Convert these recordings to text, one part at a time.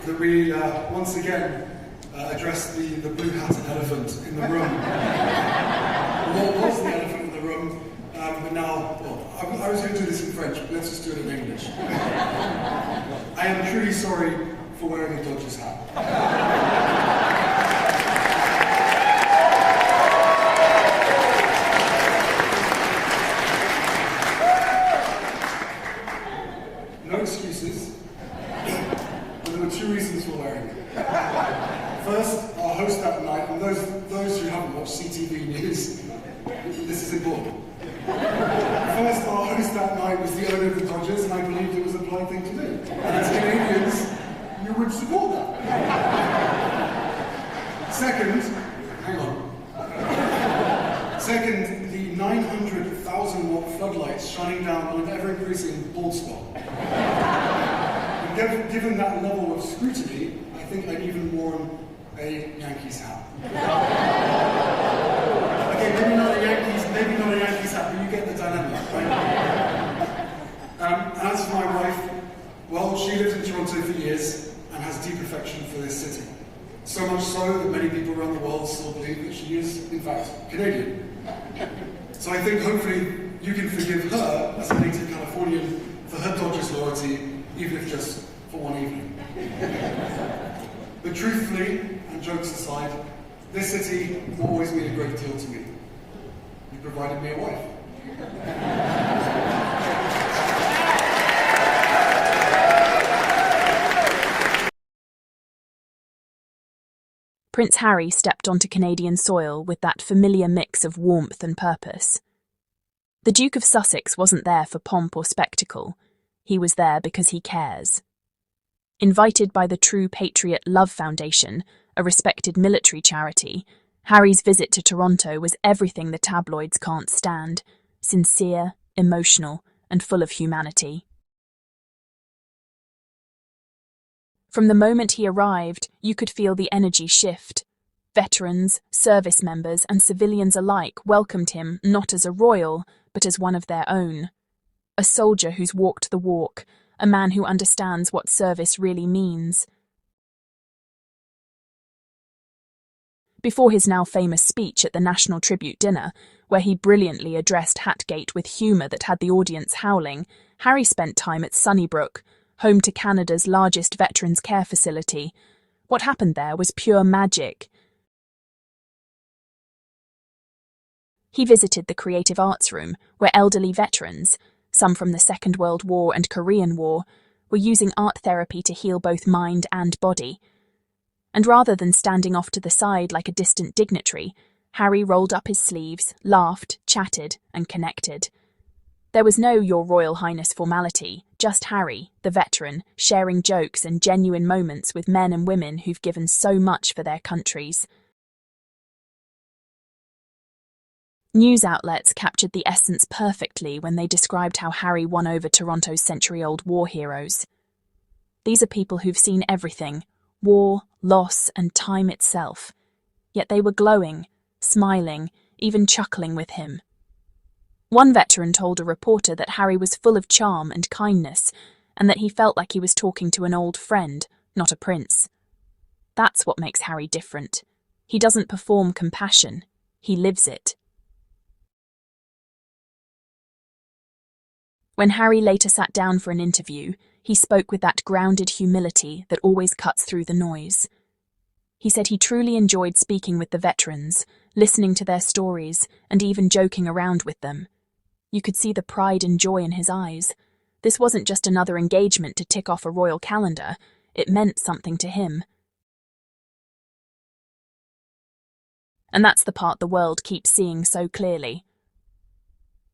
that we once again address the blue-hatted elephant in the room. What was the elephant in the room? But now, well, I was going to do this in French, but let's just do it in English. I am truly sorry for wearing a Dodgers hat. No excuses, but there were two reasons for wearing it. First, our host that night, and those who haven't watched CTV News, this is important. First, our host that night was the owner of the Dodgers, and I believed it was a polite thing to do. And as Canadians, you would support that. Second, hang on. Second, the 900,000-watt floodlights shining down on an ever-increasing bald spot. And given that level of scrutiny, I think I'd even worn a Yankees hat. Okay, maybe not a Yankees hat, but you get the dilemma, right? And as for my wife, well, she lived in Toronto for years and has deep affection for this city. So much so that many people around the world still believe that she is, in fact, Canadian. So I think hopefully you can forgive her, as a native Californian, for her Dodgers loyalty, even if just for one evening. But truthfully, and jokes aside, this city will always mean a great deal to me. You provided me a wife. Prince Harry stepped onto Canadian soil with that familiar mix of warmth and purpose. The Duke of Sussex wasn't there for pomp or spectacle. He was there because he cares. Invited by the True Patriot Love Foundation, a respected military charity, Harry's visit to Toronto was everything the tabloids can't stand: sincere, emotional, and full of humanity. From the moment he arrived, you could feel the energy shift. Veterans, service members, and civilians alike welcomed him not as a royal, but as one of their own. A soldier who's walked the walk, a man who understands what service really means. Before his now famous speech at the National Tribute Dinner, where he brilliantly addressed Hatgate with humour that had the audience howling, Harry spent time at Sunnybrook, home to Canada's largest veterans care facility. What happened there was pure magic. He visited the Creative Arts Room, where elderly veterans, some from the Second World War and Korean War, were using art therapy to heal both mind and body. And rather than standing off to the side like a distant dignitary, Harry rolled up his sleeves, laughed, chatted, and connected. There was no Your Royal Highness formality, just Harry, the veteran, sharing jokes and genuine moments with men and women who've given so much for their countries. News outlets captured the essence perfectly when they described how Harry won over Toronto's century-old war heroes. These are people who've seen everything: war, loss, and time itself. Yet they were glowing, smiling, even chuckling with him. One veteran told a reporter that Harry was full of charm and kindness, and that he felt like he was talking to an old friend, not a prince. That's what makes Harry different. He doesn't perform compassion, he lives it. When Harry later sat down for an interview, he spoke with that grounded humility that always cuts through the noise. He said he truly enjoyed speaking with the veterans, listening to their stories, and even joking around with them. You could see the pride and joy in his eyes. This wasn't just another engagement to tick off a royal calendar, it meant something to him. And that's the part the world keeps seeing so clearly.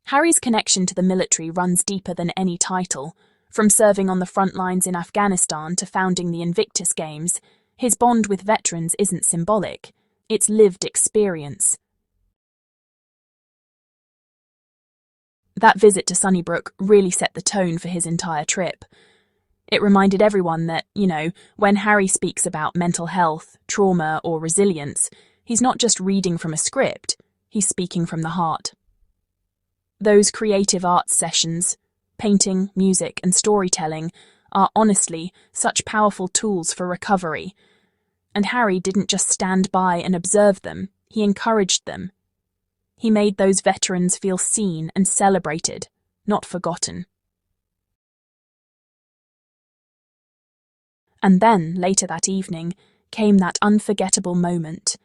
Harry's connection to the military runs deeper than any title. From serving on the front lines in Afghanistan to founding the Invictus Games, his bond with veterans isn't symbolic, it's lived experience. That visit to Sunnybrook really set the tone for his entire trip. It reminded everyone that, when Harry speaks about mental health, trauma, or resilience, he's not just reading from a script, he's speaking from the heart. Those creative arts sessions, painting, music, and storytelling, are honestly such powerful tools for recovery. And Harry didn't just stand by and observe them, he encouraged them. He made those veterans feel seen and celebrated, not forgotten. And then, later that evening, came that unforgettable moment.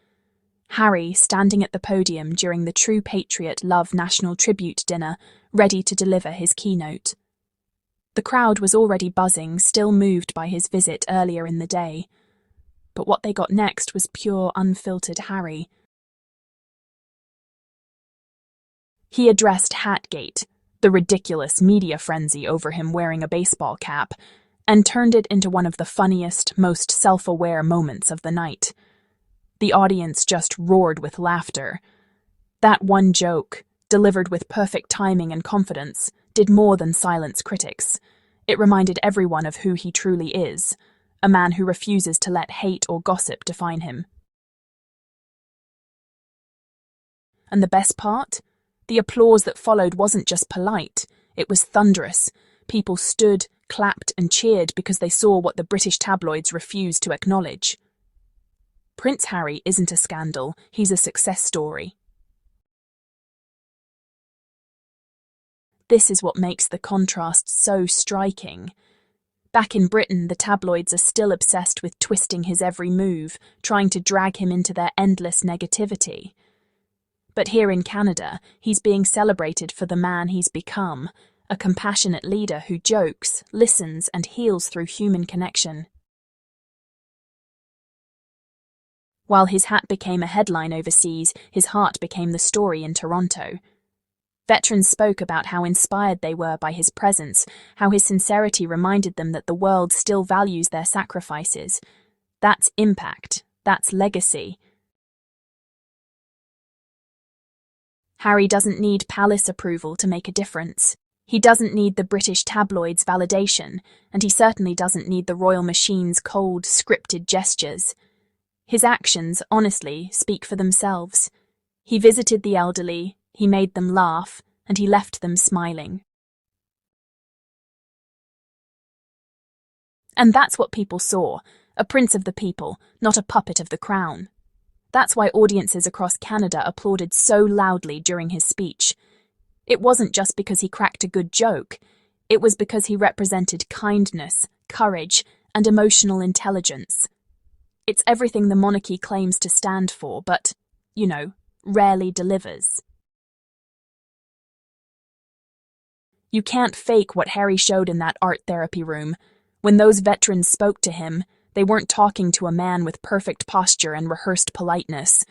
Harry standing at the podium during the True Patriot Love National Tribute Dinner, ready to deliver his keynote. The crowd was already buzzing, still moved by his visit earlier in the day. But what they got next was pure, unfiltered Harry. He addressed Hatgate, the ridiculous media frenzy over him wearing a baseball cap, and turned it into one of the funniest, most self-aware moments of the night. The audience just roared with laughter. That one joke, delivered with perfect timing and confidence, did more than silence critics. It reminded everyone of who he truly is, a man who refuses to let hate or gossip define him. And the best part? The applause that followed wasn't just polite, it was thunderous. People stood, clapped and cheered because they saw what the British tabloids refused to acknowledge. Prince Harry isn't a scandal, he's a success story. This is what makes the contrast so striking. Back in Britain, the tabloids are still obsessed with twisting his every move, trying to drag him into their endless negativity. But here in Canada, he's being celebrated for the man he's become, a compassionate leader who jokes, listens, and heals through human connection. While his hat became a headline overseas, his heart became the story in Toronto. Veterans spoke about how inspired they were by his presence, how his sincerity reminded them that the world still values their sacrifices. That's impact. That's legacy. Harry doesn't need palace approval to make a difference. He doesn't need the British tabloids' validation, and he certainly doesn't need the royal machine's cold, scripted gestures. His actions, honestly, speak for themselves. He visited the elderly, he made them laugh, and he left them smiling. And that's what people saw, a prince of the people, not a puppet of the crown. That's why audiences across Canada applauded so loudly during his speech. It wasn't just because he cracked a good joke. It was because he represented kindness, courage, and emotional intelligence. It's everything the monarchy claims to stand for, but, rarely delivers. You can't fake what Harry showed in that art therapy room. When those veterans spoke to him, they weren't talking to a man with perfect posture and rehearsed politeness.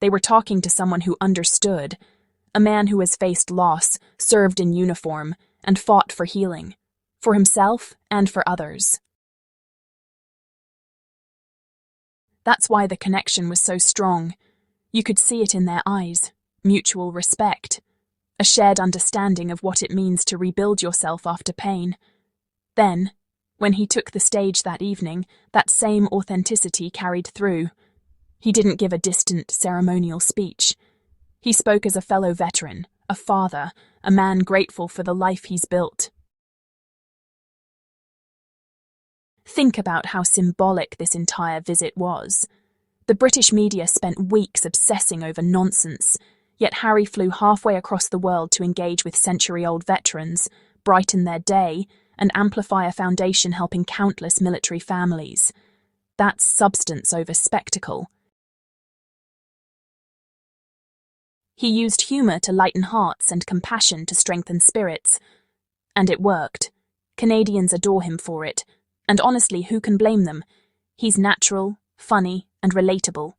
They were talking to someone who understood, a man who has faced loss, served in uniform, and fought for healing, for himself and for others. That's why the connection was so strong. You could see it in their eyes, mutual respect, a shared understanding of what it means to rebuild yourself after pain. Then, when he took the stage that evening, that same authenticity carried through. He didn't give a distant, ceremonial speech. He spoke as a fellow veteran, a father, a man grateful for the life he's built. Think about how symbolic this entire visit was. The British media spent weeks obsessing over nonsense, yet Harry flew halfway across the world to engage with century-old veterans, brighten their day, and amplify a foundation helping countless military families. That's substance over spectacle. He used humour to lighten hearts and compassion to strengthen spirits. And it worked. Canadians adore him for it. And honestly, who can blame them? He's natural, funny, and relatable.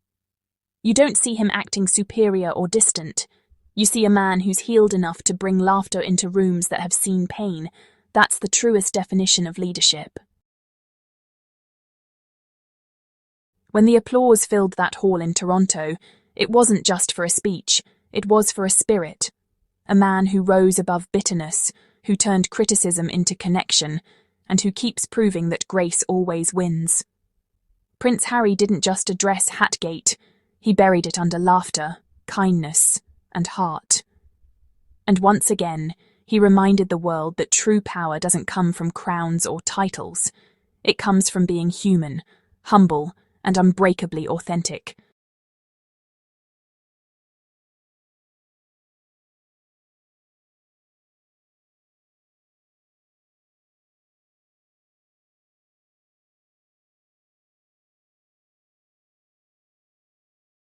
You don't see him acting superior or distant. You see a man who's healed enough to bring laughter into rooms that have seen pain. That's the truest definition of leadership. When the applause filled that hall in Toronto, it wasn't just for a speech, it was for a spirit. A man who rose above bitterness, who turned criticism into connection, and who keeps proving that grace always wins. Prince Harry didn't just address Hatgate, he buried it under laughter, kindness, and heart. And once again, He reminded the world that true power doesn't come from crowns or titles. It comes from being human, humble, and unbreakably authentic.